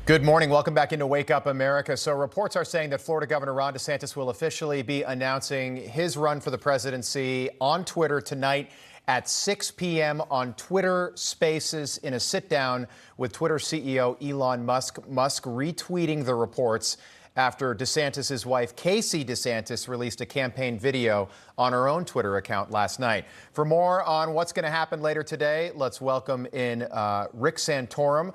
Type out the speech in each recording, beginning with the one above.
Good morning. Welcome back into Wake Up America. So reports are saying that Florida Governor Ron DeSantis will officially be announcing his run for the presidency on Twitter tonight at 6 p.m. on Twitter Spaces in a sit-down with Twitter CEO Elon Musk. Musk retweeting the reports after DeSantis' wife, Casey DeSantis, released a campaign video on her own Twitter account last night. For more on what's going to happen later today, let's welcome in Rick Santorum,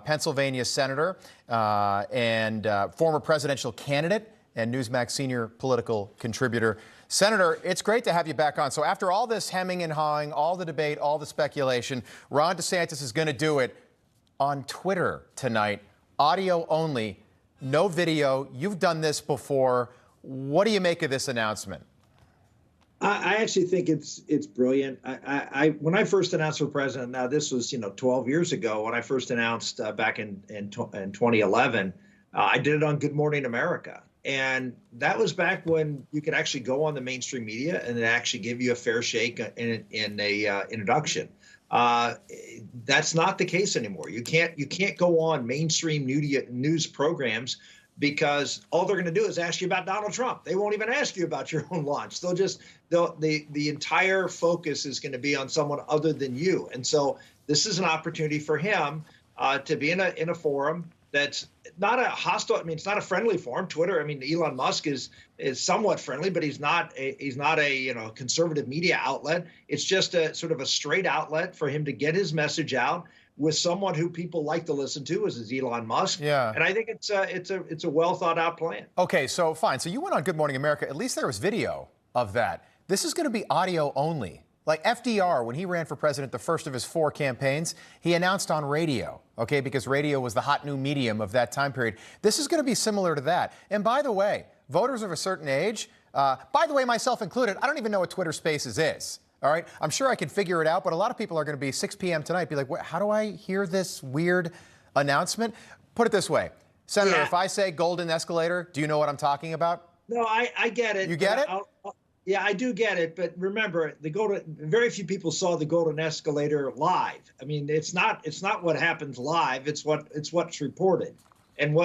Pennsylvania senator and former presidential candidate and Newsmax senior political contributor. Senator, it's great to have you back on. So after all this hemming and hawing, all the debate, all the speculation, Ron DeSantis is going to do it on Twitter tonight, audio only. No video. You've done this before. What do you make of this announcement? I actually think it's brilliant. When I first announced for president, now this was 12 years ago when I first announced back in 2011, I did it on Good Morning America, and that was back when you could actually go on the mainstream media and it actually give you a fair shake in a introduction. That's not the case anymore. You can't go on mainstream news programs because all they're going to do is ask you about Donald Trump. They won't even ask you about your own launch. The entire focus is going to be on someone other than you. And so this is an opportunity for him to be in a forum that's not a hostile. I mean, it's not a friendly forum. Twitter. I mean, Elon Musk is somewhat friendly, but he's not a conservative media outlet. It's just a sort of a straight outlet for him to get his message out with someone who people like to listen to, as is Elon Musk. Yeah. And I think it's a well thought out plan. Okay, so fine. So you went on Good Morning America. At least there was video of that. This is going to be audio only. Like FDR, when he ran for president, the first of his 4 campaigns, he announced on radio, okay, because radio was the hot new medium of that time period. This is going to be similar to that. And by the way, voters of a certain age, by the way, myself included, I don't even know what Twitter Spaces is. All right, I'm sure I can figure it out, but a lot of people are going to be 6 p.m. tonight, be like, how do I hear this weird announcement? Put it this way, Senator, If I say golden escalator, do you know what I'm talking about? No, I get it. You get it? Yeah, I do get it, but remember, very few people saw the golden escalator live. I mean, it's not what happens live. It's what's reported, and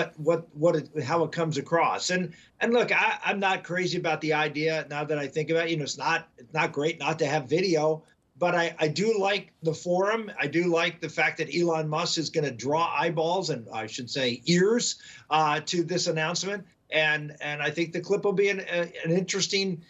how it comes across. And look, I'm not crazy about the idea now that I think about it. It's not great not to have video, but I do like the forum. I do like the fact that Elon Musk is going to draw eyeballs and I should say ears to this announcement. And I think the clip will be an interesting.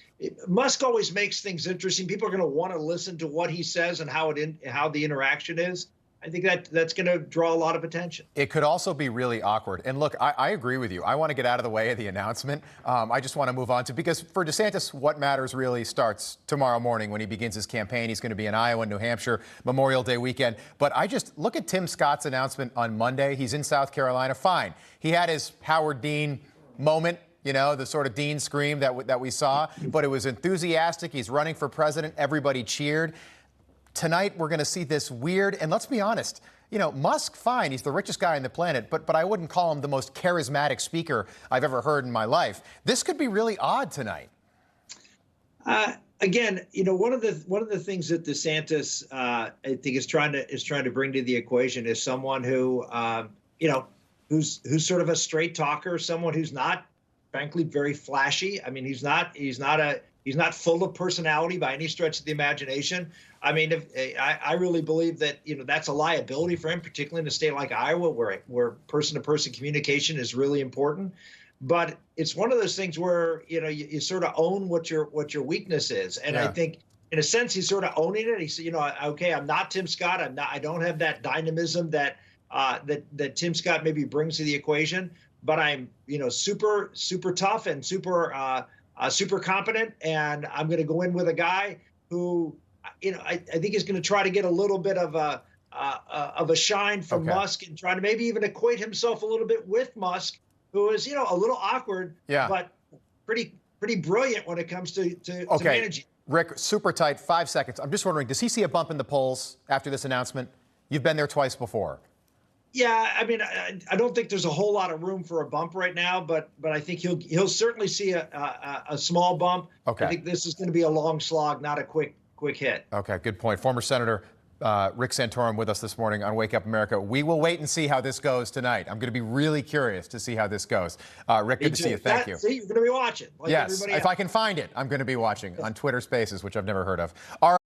Musk always makes things interesting. People are going to want to listen to what he says and how the interaction is. I think that's going to draw a lot of attention. It could also be really awkward. And look, I agree with you. I want to get out of the way of the announcement. I just want to move on because for DeSantis, what matters really starts tomorrow morning when he begins his campaign. He's going to be in Iowa and New Hampshire, Memorial Day weekend. But I just look at Tim Scott's announcement on Monday. He's in South Carolina. Fine. He had his Howard Dean moment, the sort of Dean scream that we saw, but it was enthusiastic. He's running for president. Everybody cheered. Tonight, we're going to see this weird, and let's be honest, Musk, fine, he's the richest guy on the planet, but I wouldn't call him the most charismatic speaker I've ever heard in my life. This could be really odd tonight. Again, one of the things that DeSantis, I think, is trying to bring to the equation is someone who, who's sort of a straight talker, someone who's not, frankly, very flashy. I mean, he's not full of personality by any stretch of the imagination. I mean, I really believe that that's a liability for him, particularly in a state like Iowa, where person-to-person communication is really important. But it's one of those things where you sort of own what your weakness is, and yeah. I think in a sense he's sort of owning it. He said, okay, I'm not Tim Scott. I don't have that dynamism that Tim Scott maybe brings to the equation, but I'm super tough and super competent, and I'm going to go in with a guy who I think is going to try to get a little bit of a shine from Musk and try to maybe even equate himself a little bit with Musk, who is a little awkward, but pretty brilliant when it comes to managing. Rick, super tight, 5 seconds. I'm just wondering, does he see a bump in the polls after this announcement? You've been there twice before. Yeah, I mean, I don't think there's a whole lot of room for a bump right now, but I think he'll certainly see a small bump. Okay. I think this is going to be a long slog, not a quick hit. Okay, good point. Former Senator Rick Santorum with us this morning on Wake Up America. We will wait and see how this goes tonight. I'm going to be really curious to see how this goes. Rick, good to see you. Thank you. See, you're going to be watching. Like yes, if I can find it, I'm going to be watching on Twitter Spaces, which I've never heard of. All right.